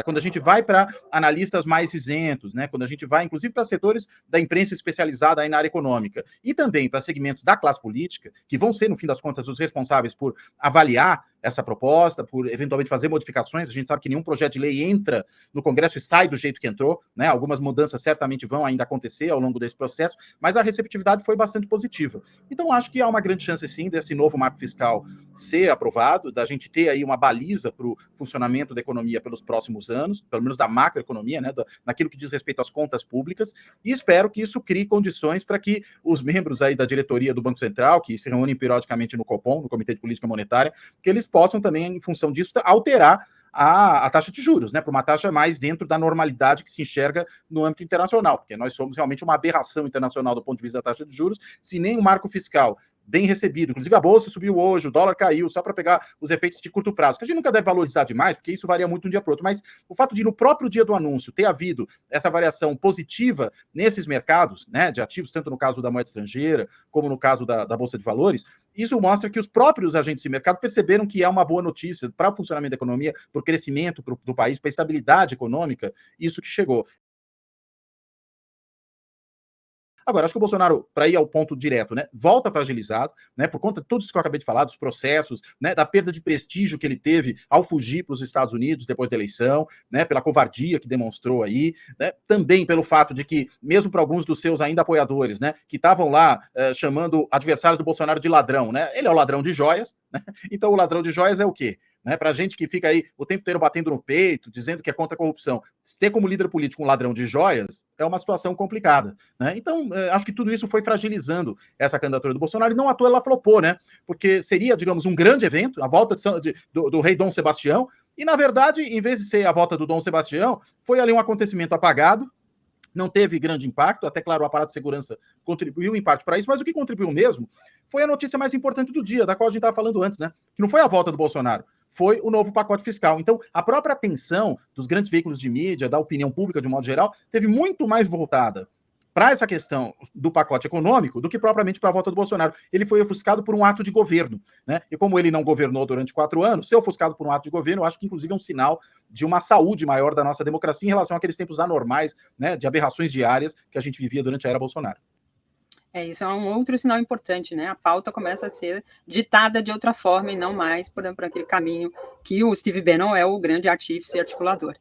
quando a gente vai para analistas mais isentos, né, quando a gente vai, inclusive, para setores da imprensa especializada aí na área econômica, e também para segmentos da classe política, que vão ser, no fim das contas, os responsáveis por avaliar essa proposta, por eventualmente fazer modificações. A gente sabe que nenhum projeto de lei entra no Congresso e sai do jeito que entrou, né? Algumas mudanças certamente vão ainda acontecer ao longo desse processo, mas a receptividade foi bastante positiva. Então, acho que há uma grande chance, sim, desse novo marco fiscal ser aprovado, da gente ter aí uma baliza para o funcionamento da economia pelos próximos anos, pelo menos da macroeconomia, né, naquilo que diz respeito às contas públicas, e espero que isso crie condições para que os membros aí da diretoria do Banco Central, que se reúnem periodicamente no Copom, no Comitê de Política Monetária, que eles possam também, em função disso, alterar a taxa de juros, né, para uma taxa mais dentro da normalidade que se enxerga no âmbito internacional, porque nós somos realmente uma aberração internacional do ponto de vista da taxa de juros, se nem o marco fiscal bem recebido, inclusive a bolsa subiu hoje, o dólar caiu, só para pegar os efeitos de curto prazo, que a gente nunca deve valorizar demais, porque isso varia muito de um dia para o outro, mas o fato de no próprio dia do anúncio ter havido essa variação positiva nesses mercados, né, de ativos, tanto no caso da moeda estrangeira, como no caso da Bolsa de Valores, isso mostra que os próprios agentes de mercado perceberam que é uma boa notícia para o funcionamento da economia, para o crescimento do país, para a estabilidade econômica, isso que chegou. Agora, acho que o Bolsonaro, para ir ao ponto direto, né, volta fragilizado, né, por conta de tudo isso que eu acabei de falar, dos processos, né, da perda de prestígio que ele teve ao fugir para os Estados Unidos depois da eleição, né, pela covardia que demonstrou aí, né, também pelo fato de que, mesmo para alguns dos seus ainda apoiadores, né, que estavam lá chamando adversários do Bolsonaro de ladrão, né, ele é o ladrão de joias, né, então o ladrão de joias é o quê? Né, para gente que fica aí o tempo inteiro batendo no peito, dizendo que é contra a corrupção, ter como líder político um ladrão de joias é uma situação complicada. Né? Então, acho que tudo isso foi fragilizando essa candidatura do Bolsonaro, e não à toa ela flopou, né? Porque seria, digamos, um grande evento, a volta do rei Dom Sebastião, e, na verdade, em vez de ser a volta do Dom Sebastião, foi ali um acontecimento apagado, não teve grande impacto, até claro, o aparato de segurança contribuiu em parte para isso, mas o que contribuiu mesmo foi a notícia mais importante do dia, da qual a gente estava falando antes, né? Que não foi a volta do Bolsonaro, foi o novo pacote fiscal. Então, a própria atenção dos grandes veículos de mídia, da opinião pública de um modo geral, teve muito mais voltada para essa questão do pacote econômico do que propriamente para a volta do Bolsonaro. Ele foi ofuscado por um ato de governo, né? E como ele não governou durante 4 anos, ser ofuscado por um ato de governo, eu acho que inclusive é um sinal de uma saúde maior da nossa democracia em relação àqueles tempos anormais, né, de aberrações diárias que a gente vivia durante a era Bolsonaro. Isso é um outro sinal importante, né? A pauta começa a ser ditada de outra forma e não mais por aquele caminho que o Steve Bannon é o grande artífice e articulador.